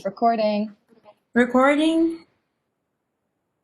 Recording. Recording.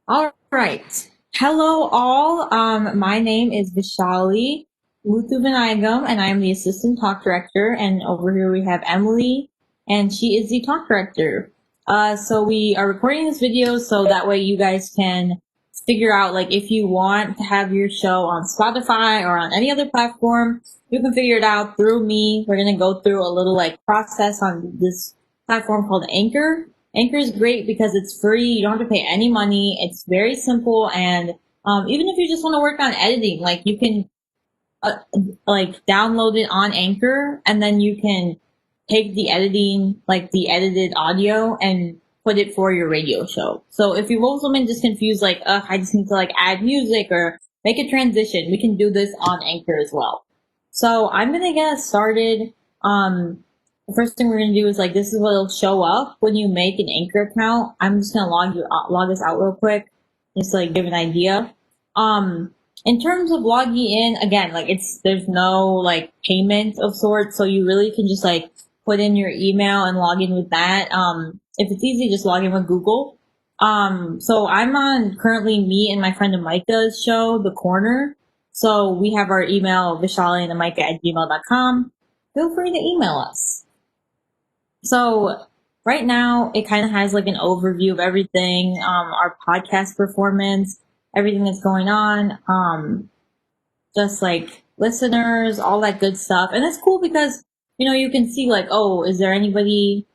All right. Hello, all. My name is Vishali Muthuvanagam, and I am the assistant talk director. And over here we have Emily, and she is the talk director. So we are recording this video so that way you guys can figure out, like, if you want to have your show on Spotify or on any other platform, you can figure it out through me. We're gonna go through a little process on this platform called Anchor. Anchor is great because it's free. You don't have to pay any money. It's very simple. And even if you just want to work on editing, like you can download it on Anchor and then you can take the editing, like the edited audio and put it for your radio show. So if you've also been just confused, like, I just need to add music or make a transition, we can do this on Anchor as well. So I'm going to get us started. The first thing we're going to do is this is what will show up when you make an Anchor account. I'm just going to log this out real quick, just give an idea. In terms of logging in, again, there's no payment of sorts, so you really can just put in your email and log in with that. If it's easy, just log in with Google. So I'm on currently me and my friend Amika's show, The Corner. So we have our email, vishaliandamika@gmail.com. Feel free to email us. So right now it kind of has an overview of everything, our podcast performance, everything that's going on, just listeners, all that good stuff. And it's cool because, you can see oh, is there anybody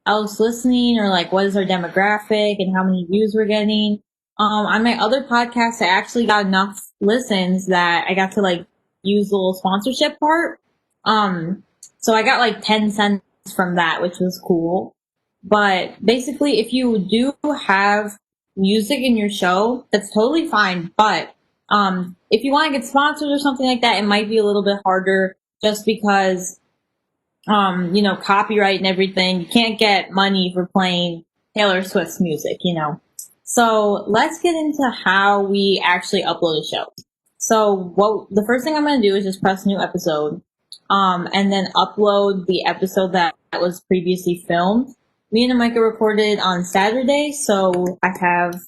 else listening, or what is our demographic and how many views we're getting. On my other podcast, I actually got enough listens that I got to use the little sponsorship part. So I got 10 cents from that, which was cool. But basically, if you do have music in your show, that's totally fine. But if you want to get sponsored or something like that, it might be a little bit harder just because copyright and everything. You can't get money for playing Taylor Swift's music, So let's get into how we actually upload a show. So the first thing I'm going to do is just press new episode, and then upload the episode that was previously filmed. Me and Amika recorded on Saturday, so I have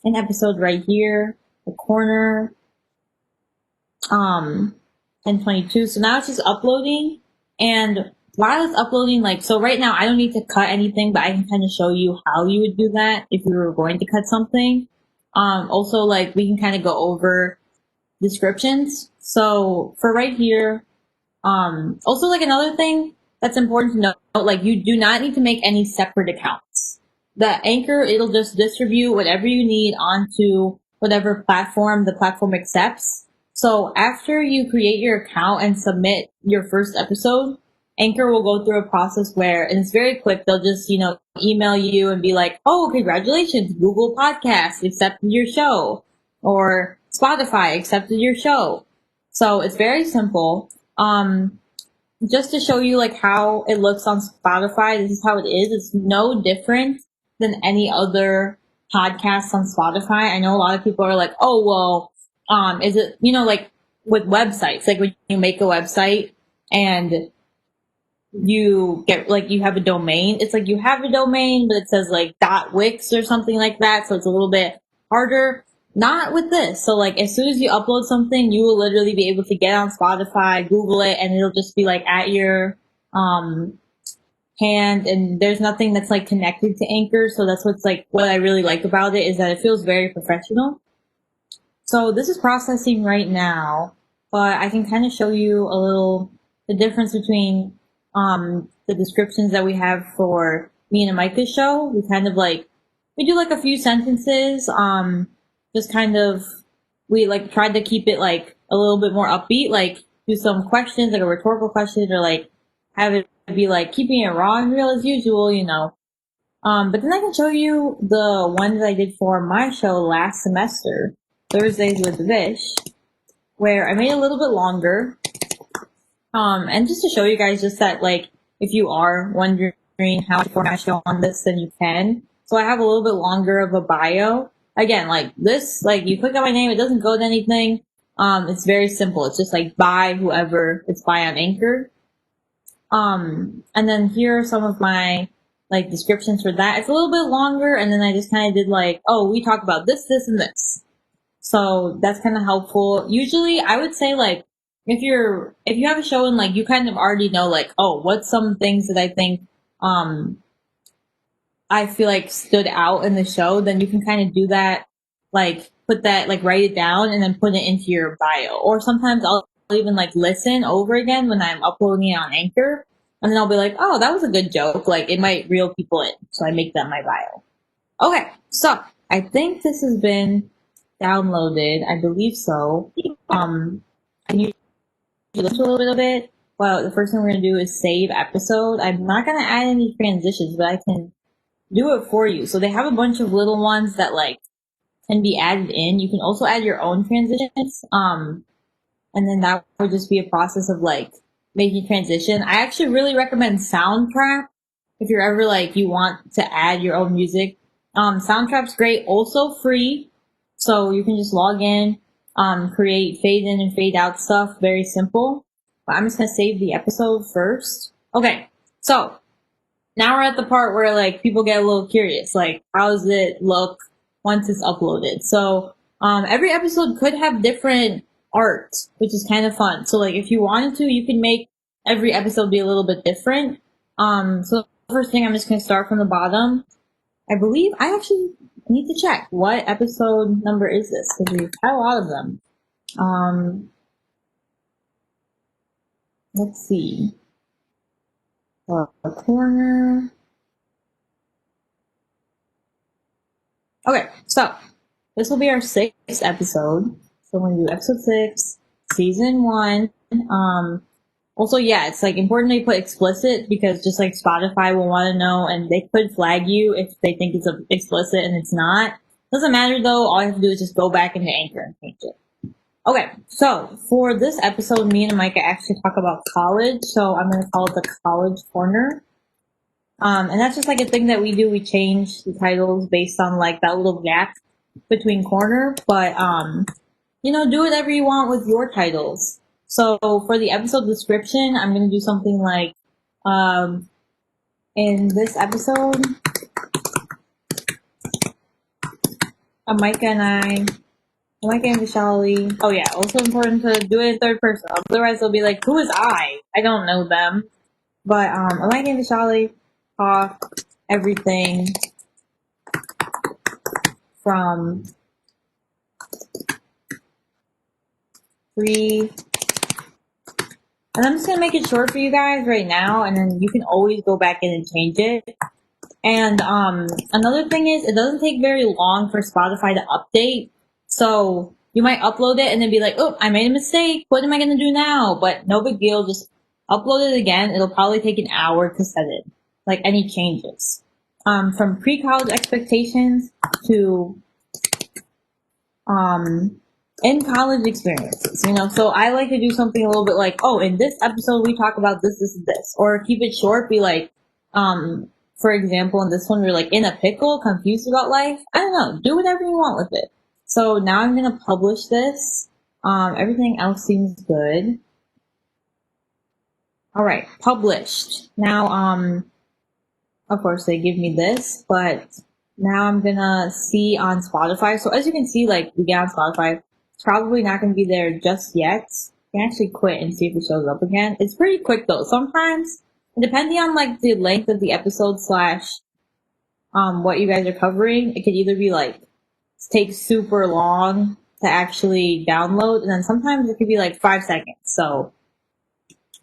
an episode right here, The Corner, 10:22. So now it's just uploading. And while it's uploading, so right now I don't need to cut anything, but I can kind of show you how you would do that if you were going to cut something. Also, we can kind of go over descriptions. So for right here, also another thing that's important to note, you do not need to make any separate accounts. The Anchor, it'll just distribute whatever you need onto whatever platform the platform accepts. So after you create your account and submit your first episode, Anchor will go through a process where, and it's very quick, they'll just, email you and be like, oh, congratulations, Google Podcasts accepted your show, or Spotify accepted your show. So it's very simple. Just to show you how it looks on Spotify, this is how it is. It's no different than any other podcast on Spotify. I know a lot of people are oh, well, is it, with websites, when you make a website and you get, you have a domain, it's you have a domain, but it says .wix or something like that. So it's a little bit harder. Not with this. So as soon as you upload something, you will literally be able to get on Spotify, Google it, and it'll just be at your, hand, and there's nothing that's connected to Anchor. So that's what's what I really like about it, is that it feels very professional. So this is processing right now, but I can kind of show you a little, the difference between, the descriptions that we have for me and Amika's show. We kind of we do a few sentences, just kind of, we tried to keep it a little bit more upbeat, do some questions, a rhetorical question, or have it be keeping it raw and real as usual, But then I can show you the one that I did for my show last semester, Thursdays with Vish, where I made it a little bit longer. And just to show you guys just that, if you are wondering how to format a show on this, then you can. So I have a little bit longer of a bio. Again, this, you click on my name, it doesn't go to anything. It's very simple. It's just by whoever it's by on Anchor. And then here are some of my like descriptions for that. It's a little bit longer, and then I just kind of did like, oh, we talk about this, this, and this. So that's kind of helpful. Usually, I would say like if you have a show and like you kind of already know like, oh, what's some things that I think um I feel like stood out in the show, then you can kind of do that, like put that, like write it down and then put it into your bio. Or sometimes I'll even like listen over again when I'm uploading it on Anchor, and then I'll be like, oh, that was a good joke. Like it might reel people in, so I make that my bio. Okay, so I think this has been downloaded. I believe so. Can you listen to a little bit of it? Well, the first thing we're gonna do is save episode. I'm not gonna add any transitions, but I can do it for you. So they have a bunch of little ones that like can be added in. You can also add your own transitions. And then that would just be a process of like making transition. I actually really recommend Soundtrap if you're ever like you want to add your own music. Soundtrap's great, also free, so you can just log in, create fade in and fade out stuff. Very simple. But I'm just gonna save the episode first. Okay, so now we're at the part where like people get a little curious, like how does it look once it's uploaded? So every episode could have different art, which is kind of fun. So like if you wanted to, you can make every episode be a little bit different. So the first thing, I'm just gonna start from the bottom. I believe I actually need to check what episode number is this, because we've had a lot of them. Let's see. Corner. Okay, so this will be our 6th episode. So we're gonna do episode 6, season 1. Also, yeah, it's like important they put explicit, because just like Spotify will want to know, and they could flag you if they think it's explicit and it's not. Doesn't matter though. All you have to do is just go back into Anchor and change it. Okay, so for this episode, me and Micah actually talk about college. So I'm gonna call it the College Corner. And that's just like a thing that we do. We change the titles based on like that little gap between corner. But, do whatever you want with your titles. So for the episode description, I'm going to do something like, in this episode, Micah and Vishali. Oh yeah, also important to do it in third person. Otherwise they'll be like, who is I? I don't know them. But, Micah and Vishali talk everything from free, and I'm just gonna make it short for you guys right now, and then you can always go back in and change it. And another thing is, it doesn't take very long for Spotify to update. So you might upload it and then be like, oh, I made a mistake. What am I gonna do now? But no big deal. Just upload it again. It'll probably take an hour to set it, like any changes. From pre-college expectations to in college experiences, so I like to do something a little bit like, oh, in this episode we talk about this, this, and this, or keep it short, be like, for example, in this one we're like in a pickle, confused about life. I don't know, do whatever you want with it. So now I'm gonna publish this. Everything else seems good. All right, published. Now, of course they give me this, but now I'm gonna see on Spotify. So as you can see, like we get on Spotify, it's probably not gonna be there just yet. You can actually quit and see if it shows up again. It's pretty quick though. Sometimes, depending on like the length of the episode slash what you guys are covering, it could either be like take super long to actually download, and then sometimes it could be like 5 seconds. So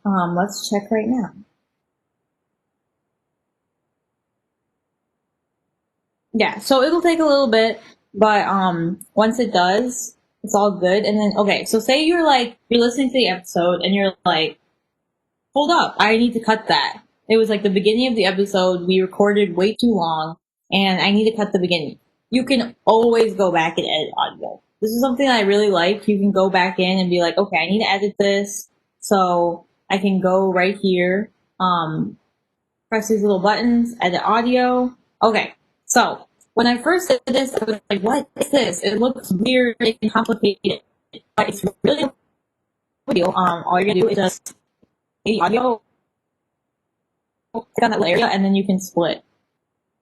let's check right now. Yeah, so it'll take a little bit, but once it does, it's all good. And then, okay, so say you're listening to the episode and you're like, hold up, I need to cut that. It was like the beginning of the episode, we recorded way too long, and I need to cut the beginning. You can always go back and edit audio. This is something that I really like. You can go back in and be like, okay, I need to edit this, so I can go right here, press these little buttons, edit audio. Okay. So when I first did this, I was like, what is this? It looks weird and complicated, but it's really no video. All you're gonna do is just the audio, click on that little area, and then you can split.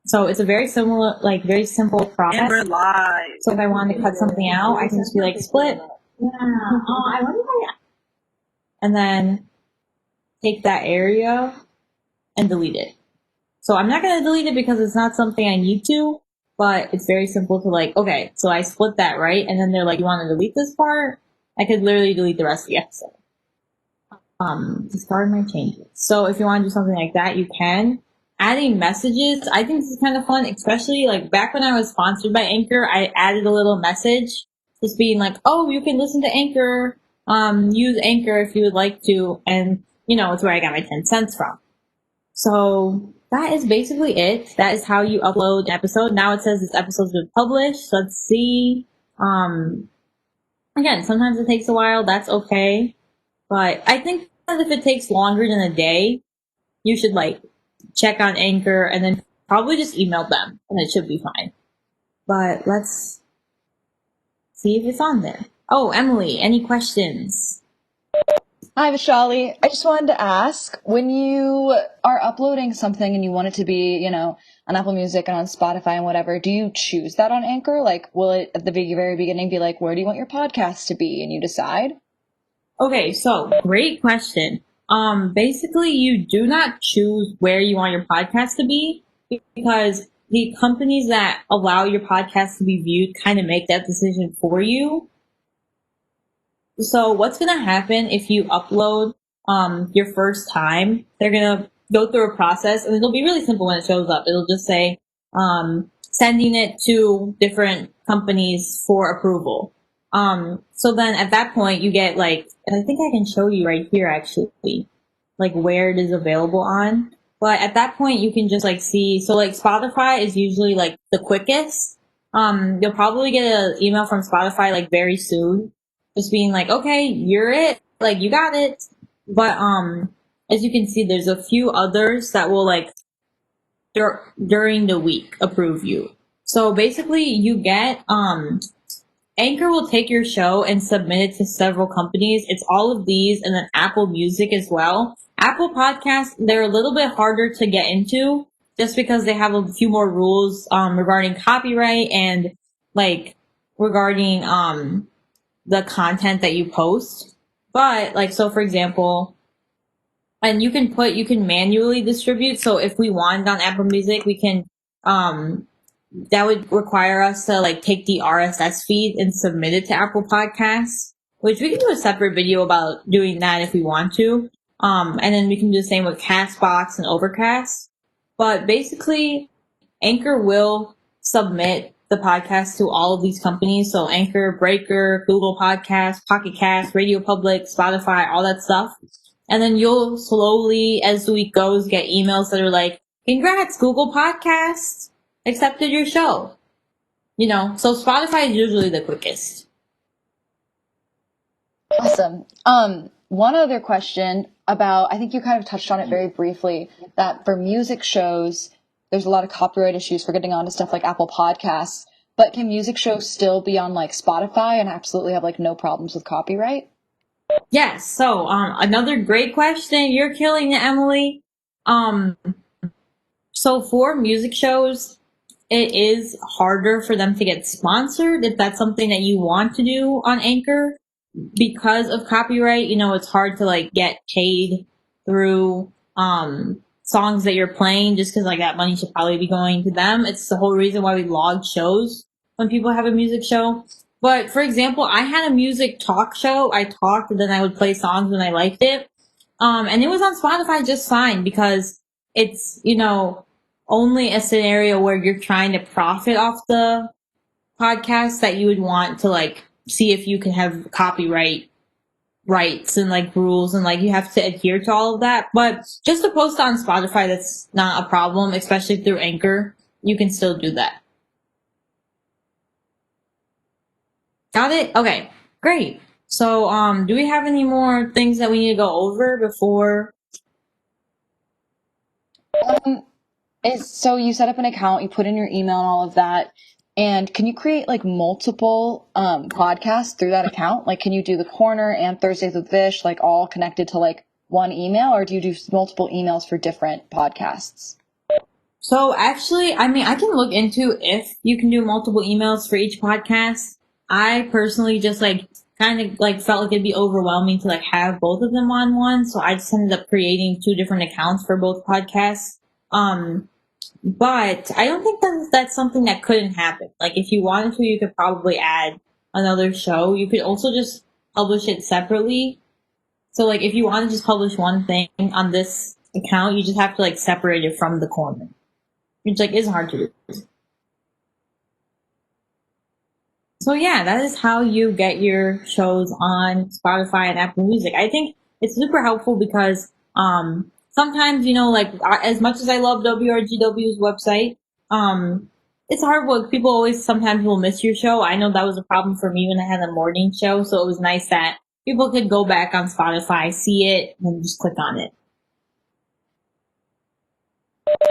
So it's a very similar, like very simple process. And we're live. So if I want to cut something out, I can just be like split. Yeah. Oh, I wonder why. And then take that area and delete it. So I'm not going to delete it because it's not something I need to, but it's very simple to like, okay, so I split that, right? And then they're like, you want to delete this part? I could literally delete the rest of the episode. Discard my changes. So if you want to do something like that, you can. Adding messages, I think this is kind of fun, especially like back when I was sponsored by Anchor, I added a little message just being like, oh, you can listen to Anchor, use Anchor if you would like to, and you know, it's where I got my 10 cents from. So that is basically it. That is how you upload an episode. Now it says this episode's been published. Let's see. Again, sometimes it takes a while. That's okay. But I think that if it takes longer than a day, you should like check on Anchor and then probably just email them and it should be fine. But let's see if it's on there. Oh, Emily, any questions? Hi, Vishali. I just wanted to ask, when you are uploading something and you want it to be, you know, on Apple Music and on Spotify and whatever, do you choose that on Anchor? Like, will it at the very beginning be like, where do you want your podcast to be? And you decide? Okay, so great question. Basically you do not choose where you want your podcast to be because the companies that allow your podcast to be viewed kind of make that decision for you. So what's going to happen if you upload your first time? They're going to go through a process and it'll be really simple when it shows up. It'll just say sending it to different companies for approval. So then at that point you get like, and I think I can show you right here actually, like where it is available on. But at that point you can just like see, so like Spotify is usually like the quickest. You'll probably get an email from Spotify like very soon, just being like, okay, you're it, like you got it. But as you can see, there's a few others that will like during the week approve you. So basically you get Anchor will take your show and submit it to several companies. It's all of these and then Apple Music as well. Apple Podcasts, they're a little bit harder to get into just because they have a few more rules regarding copyright and like regarding the content that you post. But like, so for example, and you can manually distribute. So if we want on Apple Music, we can that would require us to like take the RSS feed and submit it to Apple Podcasts, which we can do a separate video about doing that if we want to. And then we can do the same with Castbox and Overcast. But basically, Anchor will submit the podcast to all of these companies. So Anchor, Breaker, Google Podcasts, Pocket Cast, Radio Public, Spotify, all that stuff. And then you'll slowly, as the week goes, get emails that are like, congrats, Google Podcasts accepted your show. You know, so Spotify is usually the quickest. Awesome. One other question about, I think you kind of touched on it very briefly, that for music shows, there's a lot of copyright issues for getting onto stuff like Apple Podcasts, but can music shows still be on like Spotify and absolutely have like no problems with copyright? Yes. So, another great question. You're killing it, Emily. So for music shows, it is harder for them to get sponsored if that's something that you want to do on Anchor because of copyright. You know, it's hard to like get paid through songs that you're playing just because like that money should probably be going to them. It's the whole reason why we log shows when people have a music show. But for example, I had a music talk show. I talked and then I would play songs when I liked it. And it was on Spotify just fine because it's, you know, only a scenario where you're trying to profit off the podcast that you would want to like see if you can have copyright rights and like rules and like you have to adhere to all of that. But just to post on Spotify, that's not a problem, especially through Anchor. You can still do that. Got it? Okay, great. So, do we have any more things that we need to go over before? So you set up an account, you put in your email and all of that, and can you create like multiple podcasts through that account? Like, can you do the Corner and Thursdays with Vish like all connected to like one email, or do you do multiple emails for different podcasts? So actually, I mean, I can look into if you can do multiple emails for each podcast. I personally just like kind of like felt like it'd be overwhelming to like have both of them on one. So I just ended up creating two different accounts for both podcasts. Um, but I don't think that that's something that couldn't happen. Like if you wanted to, you could probably add another show. You could also just publish it separately. So like if you want to just publish one thing on this account, you just have to like separate it from the corner, which like is hard to do. So yeah, that is how you get your shows on Spotify and Apple Music. I think it's super helpful because sometimes, you know, like as much as I love WRGW's website, it's hard work. People always sometimes will miss your show. I know that was a problem for me when I had a morning show, so it was nice that people could go back on Spotify, see it, and just click on it.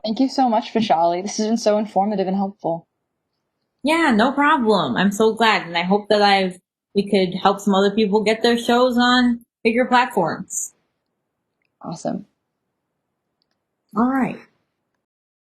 Thank you so much, Vishali. This has been so informative and helpful. Yeah, no problem. I'm so glad, and I hope that we could help some other people get their shows on bigger platforms. Awesome. All right.